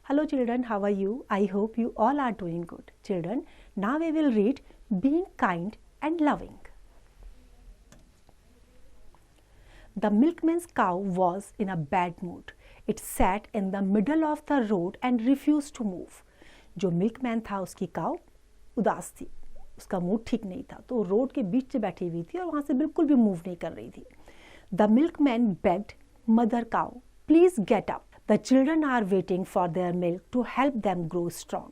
Hello children, how are you? I hope you all are doing good. Children, now we will read being kind and loving. The milkman's cow was in a bad mood. It sat in the middle of the road and refused to move. जो milkman था उसकी काव उदास थी, उसका mood ठीक नहीं था, तो रोड के बीच से बैठी हुई थी और वहाँ से बिल्कुल भी मूव नहीं कर रही थी. The milkman begged mother cow, please get up. The children are waiting for their milk to help them grow strong.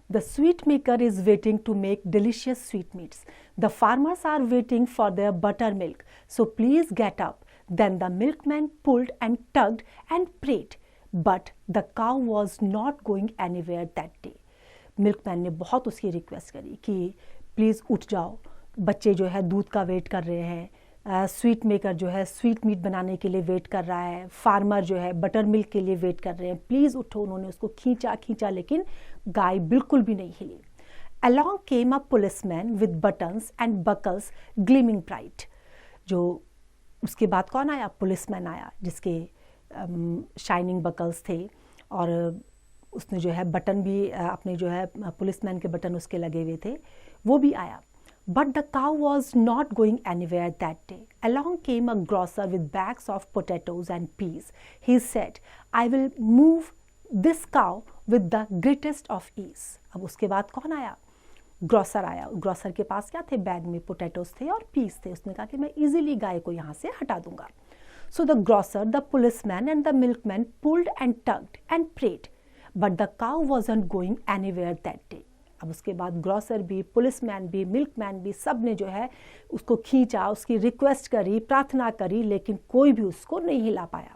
The sweet maker is waiting to make delicious sweetmeats. The farmers are waiting for their buttermilk. So please get up. Then the milkman pulled and tugged and prayed. But the cow was not going anywhere that day. Milkman ने बहुत उसकी request करी कि please उठ जाओ, बच्चे जो है दूध का वेट कर रहे हैं, स्वीट मेकर जो है स्वीट मीट बनाने के लिए वेट कर रहा है, फार्मर जो है बटर मिल्क के लिए वेट कर रहे हैं, प्लीज़ उठो. उन्होंने उसको खींचा लेकिन गाय बिल्कुल भी नहीं हिली. Along came a policeman with buttons and buckles gleaming bright. जो उसके बाद कौन आया? पुलिसमैन आया जिसके शाइनिंग बकल्स थे और उसने जो है बटन भी अपने जो है पुलिसमैन के बटन उसके लगे हुए थे, वो भी आया. But the cow was not going anywhere that day. Along came a grocer with bags of potatoes and peas. He said, I will move this cow with the greatest of ease. अब उसके बाद कौन आया? Grocer आया. Grocer के पास क्या थे? Bag में पोटैटोज थे और पीस थे. उसने कहा कि मैं इजीली गाय को यहाँ से हटा दूंगा. So the grocer, the policeman and the milkman pulled and tugged and prayed. But the cow wasn't going anywhere that day. अब उसके बाद ग्रॉसर भी, पुलिसमैन भी, मिल्कमैन भी, सब ने जो है उसको खींचा, उसकी रिक्वेस्ट करी, प्रार्थना करी, लेकिन कोई भी उसको नहीं हिला पाया.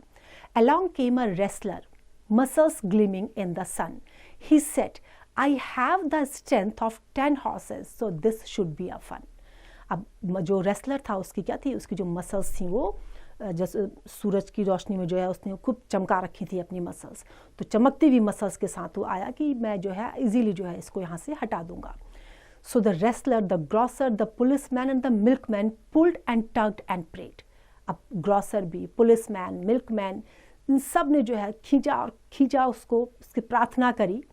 Along came a wrestler, muscles gleaming in the sun. He said, I have the strength of 10 horses, so this should be a fun. अब जो रेसलर था उसकी क्या थी? उसकी जो मसल्स थी वो जैसे सूरज की रोशनी में जो है उसने खूब चमका रखी थी अपनी मसल्स, तो चमकती हुई मसल्स के साथ वो आया कि मैं जो है इजीली जो है इसको यहाँ से हटा दूंगा. So the wrestler, the grocer, the policeman and the milkman pulled and tugged and prayed. अब ग्रॉसर भी, पुलिसमैन, मिल्कमैन, इन सब ने जो है खींचा उसको, उसकी प्रार्थना करी.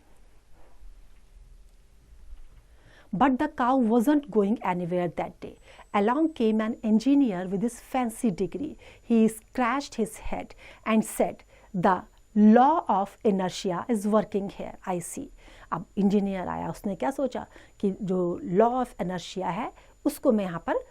But the cow wasn't going anywhere that day. Along came an engineer with his fancy degree. He scratched his head and said, the law of inertia is working here, I see. अब engineer आया, उसने क्या सोचा कि जो law of inertia है उसको मैं यहाँ पर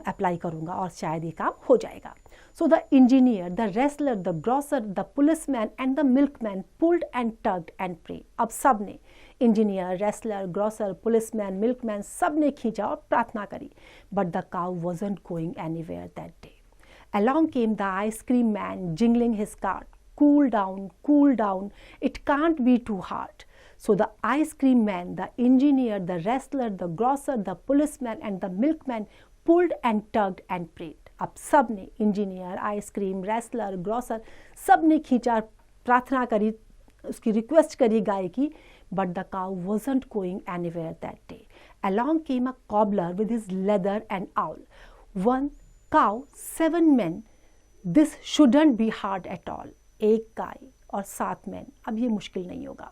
अप्लाई करूँगा और शायद ये काम हो जाएगा. So the engineer, the wrestler, the grocer, the policeman and the milkman pulled and tugged and prayed. अब सब ने, engineer, wrestler, grocer, policeman, milkman, सब ने खींचा और प्रार्थना करी. But the cow wasn't going anywhere that day. Along came the ice cream man jingling his cart. Cool down, it can't be too hard. So the ice cream man, the engineer, the wrestler, the grocer, the policeman and the milkman pulled and tugged and prayed. अब सब ने, engineer, ice cream, wrestler, grocer, सब ने खींचा, प्रार्थना करी, उसकी request करी गाय की. But the cow wasn't going anywhere that day. Along came a cobbler with his leather and owl. 1 cow, 7 men. This shouldn't be hard at all. एक गाय और 7 men. अब ये मुश्किल नहीं होगा.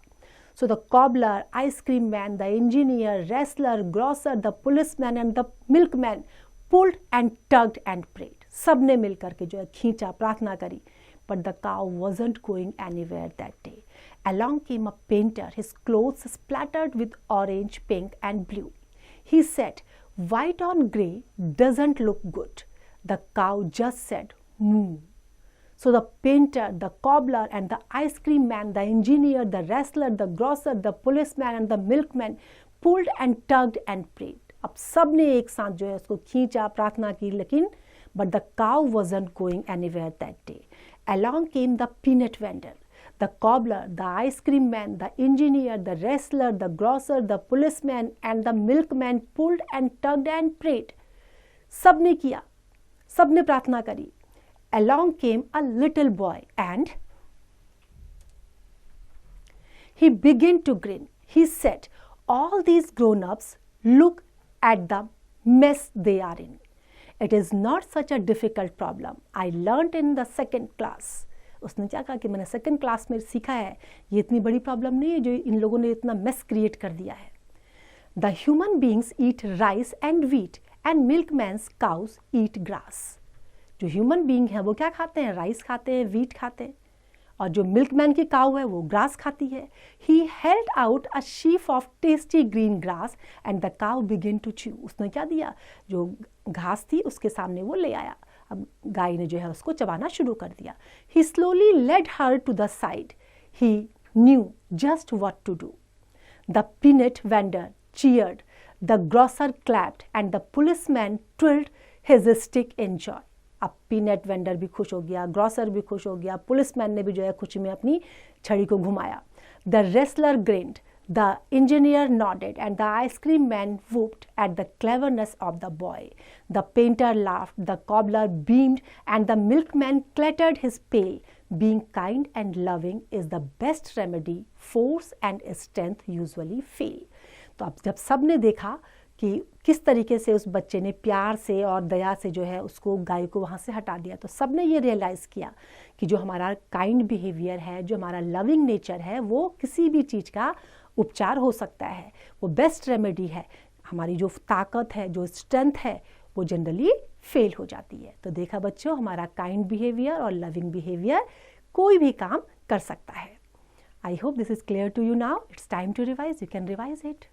So the cobbler, ice cream man, the engineer, wrestler, grocer, the policeman and the milkman pulled and tugged and prayed. सब ने मिलकर के जो है खींचा, प्रार्थना करी. But the cow wasn't going anywhere that day. Along came a painter, his clothes splattered with orange, pink and blue. He said, white on grey doesn't look good. The cow just said, moo. So the painter, the cobbler and the ice cream man, the engineer, the wrestler, the grocer, the policeman and the milkman pulled and tugged and prayed. अब सब ने एक साथ जो है उसको खींचा, प्रार्थना की, लेकिन but the cow wasn't going anywhere that day. Along came the peanut vendor, the cobbler, the ice cream man, the engineer, the wrestler, the grocer, the policeman and the milkman pulled and tugged and prayed. सब ने किया, सब ने प्रार्थना करी. Along came a little boy and he began to grin. He said, all these grown-ups look at the mess they are in. It is not such a difficult problem. I learnt in the 2nd class. उसने क्या कहा कि मैंने second class में सीखा है, ये इतनी बड़ी प्रॉब्लम नहीं है जो इन लोगों ने इतना मेस क्रिएट कर दिया है। The human beings eat rice and wheat and milkmans cows eat grass. जो ह्यूमन बींग है वो क्या खाते हैं, राइस खाते हैं, व्हीट खाते हैं, और जो मिल्कमैन की काऊ है वो ग्रास खाती है। He held out a sheaf of tasty green grass and the cow begin to chew. उसने क्या दिया, जो घास थी उसके सामने वो ले आया, अब गाय ने जो है उसको चबाना शुरू कर दिया। He slowly led her to the side, he knew just what to do. The peanut vendor cheered, the grocer clapped and the policeman twirled his stick in joy। अब पीनट वेंडर भी खुश हो गया, ग्रॉसर भी खुश हो गया, policeman ने भी जो है खुशी में अपनी छड़ी को घुमाया। The wrestler grinned, the engineer nodded and the ice cream man whooped at the cleverness of the boy। The painter laughed, the cobbler beamed and the milkman clattered his pail। Being kind and loving is the best remedy, force and strength usually fail। तो अब जब सब ने देखा कि किस तरीके से उस बच्चे ने प्यार से और दया से जो है उसको गाय को वहाँ से हटा दिया, तो सब ने ये रियलाइज़ किया कि जो हमारा काइंड बिहेवियर है, जो हमारा लविंग नेचर है, वो किसी भी चीज़ का उपचार हो सकता है, वो बेस्ट रेमेडी है। हमारी जो ताकत है, जो स्ट्रेंथ है, वो जनरली फेल हो जाती है। तो देखा बच्चों, हमारा काइंड बिहेवियर और लविंग बिहेवियर कोई भी काम कर सकता है। I hope this is clear to you now. It's time to revise. You can revise it.